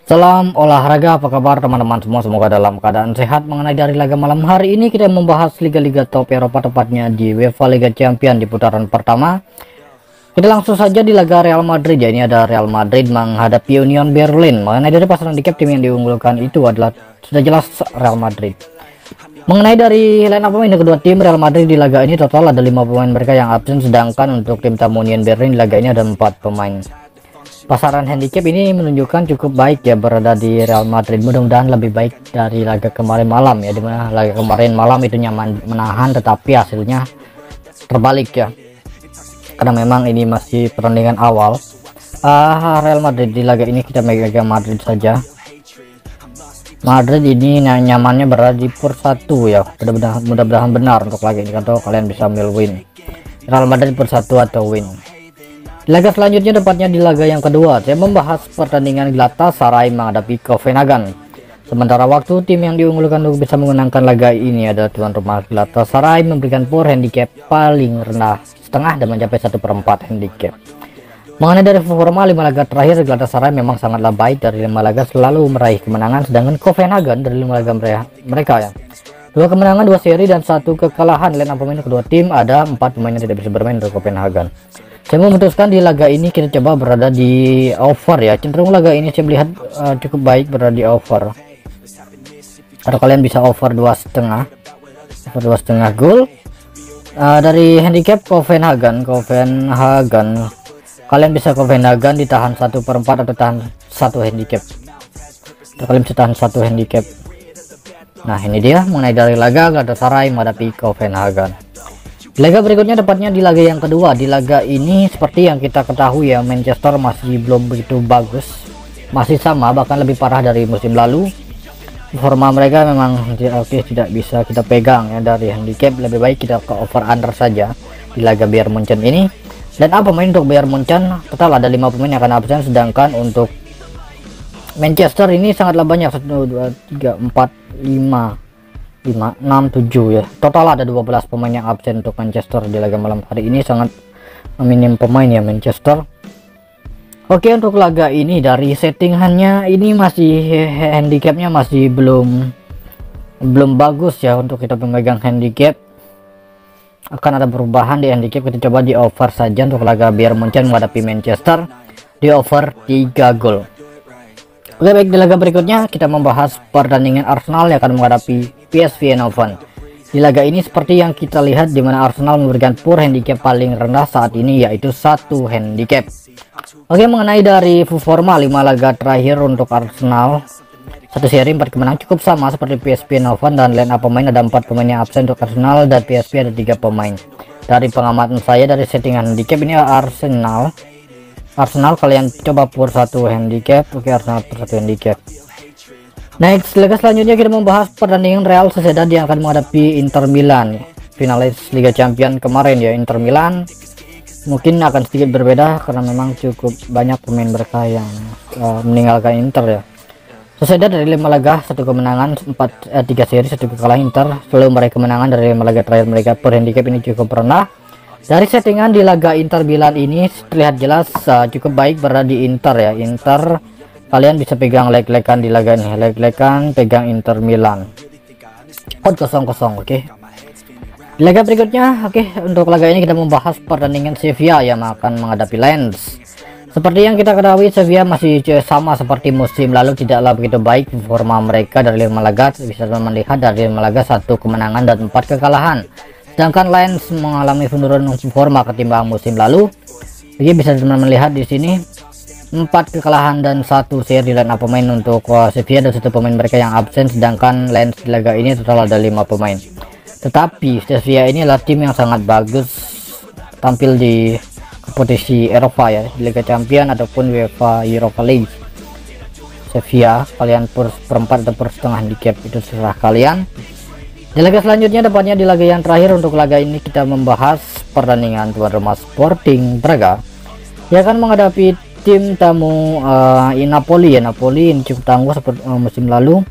Salam olahraga, apa kabar teman-teman semua? Semoga dalam keadaan sehat. Mengenai dari laga malam hari ini, kita membahas liga-liga top Eropa, tepatnya di UEFA Liga Champions di putaran pertama. Kita langsung saja di laga Real Madrid ya. Ini ada Real Madrid menghadapi Union Berlin. Mengenai dari pasangan handicap, tim yang diunggulkan itu adalah sudah jelas Real Madrid. Mengenai dari line up pemain kedua tim, Real Madrid di laga ini total ada 5 pemain mereka yang absen, sedangkan untuk tim tamu Union Berlin di laga ini ada 4 pemain. Pasaran handicap ini menunjukkan cukup baik ya berada di Real Madrid. Mudah-mudahan lebih baik dari laga kemarin malam ya, dimana laga kemarin malam itu nyaman menahan, tetapi hasilnya terbalik ya, karena memang ini masih pertandingan awal. Real Madrid di laga ini kita megang Madrid saja. Madrid ini nyamannya berada di pur 1 ya. Mudah-mudahan benar untuk laga ini, atau kalian bisa ambil win. Real Madrid pur 1 atau win. Di laga selanjutnya, tepatnya di laga yang kedua, saya membahas pertandingan Galatasaray menghadapi Copenhagen. Sementara waktu tim yang diunggulkan untuk bisa memenangkan laga ini adalah tuan rumah Galatasaray, memberikan power handicap paling rendah setengah dan mencapai 1/4 handicap. Mengenai dari performa 5 laga terakhir, Galatasaray memang sangatlah baik. Dari 5 laga selalu meraih kemenangan, sedangkan Copenhagen dari 5 laga mereka ya, 2 kemenangan, 2 seri dan 1 kekalahan. Line up pemain kedua tim ada 4 pemain yang tidak bisa bermain untuk Copenhagen. Saya memutuskan di laga ini kita coba berada di over ya. Cenderung laga ini saya melihat cukup baik berada di over. Atau kalian bisa over 2,5 gol. Dari handicap Copenhagen, kalian bisa Copenhagen ditahan 1/4 atau tahan 1 handicap. Atau kalian bisa tahan 1 handicap. Nah, ini dia mengenai dari laga Galatasaray menghadapi Copenhagen. Laga berikutnya tepatnya di laga yang kedua. Di laga ini seperti yang kita ketahui ya, Manchester masih belum begitu bagus, masih sama bahkan lebih parah dari musim lalu. Forma mereka memang tidak bisa kita pegang ya. Dari handicap lebih baik kita ke over under saja di laga Bayern Munchen ini. Dan apa pemain untuk Bayern Munchen total ada 5 pemain yang akan absen, sedangkan untuk Manchester ini sangatlah banyak, 1 2 3 4 5 6 7 ya. Total ada 12 pemain yang absen untuk Manchester di laga malam hari ini. Sangat minim pemain ya Manchester. Oke, untuk laga ini dari settingannya ini masih handicapnya masih belum bagus ya untuk kita pemegang handicap. Akan ada perubahan di handicap, kita coba di over saja untuk laga Bayern Munchen menghadapi Manchester di over 3 gol. Oke, baik, di laga berikutnya kita membahas pertandingan Arsenal yang akan menghadapi PSV Eindhoven. Di laga ini seperti yang kita lihat, di mana Arsenal memberikan poor handicap paling rendah saat ini, yaitu 1 handicap. Oke, mengenai dari performa 5 laga terakhir untuk Arsenal, 1 seri 4 kemenangan, cukup sama seperti PSV Eindhoven. Dan line up pemain ada 4 pemain yang absen untuk Arsenal, dan PSV ada 3 pemain. Dari pengamatan saya dari settingan handicap ini Arsenal kalian coba pur 1 handicap. Oke, Arsenal pur 1 handicap. Next, laga selanjutnya kita membahas pertandingan Real Sociedad yang akan menghadapi Inter Milan, finalis Liga Champions kemarin ya. Inter Milan mungkin akan sedikit berbeda karena memang cukup banyak pemain mereka yang meninggalkan Inter ya. Sociedad dari 5 laga 1 kemenangan, 3 seri 1 kekalahan. Inter selalu meraih kemenangan dari 5 laga terakhir mereka. Pur handicap ini cukup rendah. Dari settingan di laga Inter Milan ini terlihat jelas cukup baik berada di Inter ya. Inter kalian bisa pegang leg-legan di laga ini, leg-legan pegang Inter Milan. Odd 0-0. Oke. Di laga berikutnya, untuk laga ini kita membahas pertandingan Sevilla yang akan menghadapi Lens. Seperti yang kita ketahui, Sevilla masih sama seperti musim lalu, tidaklah begitu baik performa mereka dari 5 laga. Bisa melihat dari 5 laga 1 kemenangan dan 4 kekalahan. Sedangkan Lens mengalami penurunan performa ketimbang musim lalu. Jadi bisa melihat di sini 4 kekalahan dan 1 seri line up pemain untuk Sevilla dan 1 pemain mereka yang absen. Sedangkan Lens di laga ini total ada 5 pemain. Tetapi Sevilla ini adalah tim yang sangat bagus tampil di kompetisi Eropa ya, di Liga Champions ataupun UEFA Europa League. Sevilla kalian per 4 atau per setengah handicap, itu serah kalian. Di laga selanjutnya, tepatnya di laga yang terakhir untuk laga ini kita membahas pertandingan tuan rumah Sporting Braga yang akan menghadapi tim tamu Napoli ya. Napoli ini cukup tangguh seperti musim lalu,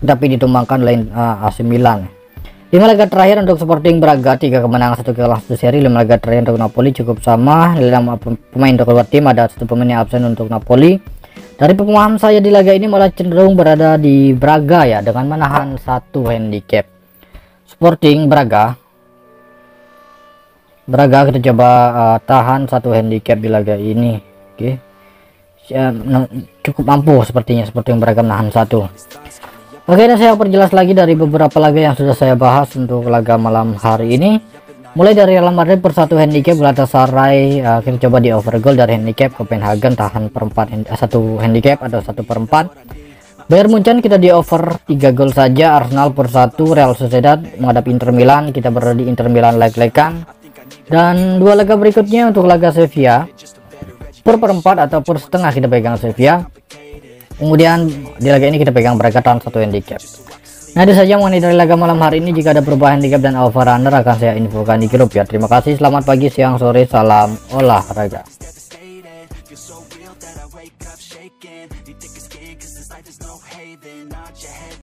tapi ditumbangkan lain AC Milan. 5 laga terakhir untuk Sporting Braga 3 kemenangan 1 kekalahan 1 seri. 5 laga terakhir untuk Napoli cukup sama. 5 pemain untuk kedua tim ada 1 pemain yang absen untuk Napoli. Dari pemahaman saya di laga ini malah cenderung berada di Braga ya, dengan menahan 1 handicap. Sporting Braga kita coba tahan 1 handicap di laga ini. Oke. Cukup mampu sepertinya Sporting Braga menahan 1. Oke, dan saya perjelas lagi dari beberapa laga yang sudah saya bahas untuk laga malam hari ini. Mulai dari Real Madrid per 1 handicap, Galatasaray kita coba di over goal dari handicap, Copenhagen tahan per 1 handicap atau 1/4. Bayern Munchen kita di over 3 gol saja, Arsenal per 1, Real Sociedad menghadapi Inter Milan, kita berada di Inter Milan leg-legan. Dan 2 laga berikutnya untuk laga Sevilla per 4 atau per setengah kita pegang Sevilla. Kemudian di laga ini kita pegang Braga tahan 1 handicap. Nah, itu saja mengenai dari laga malam hari ini. Jika ada perubahan handicap dan over under akan saya infokan di grup ya. Terima kasih, selamat pagi, siang, sore, salam olahraga.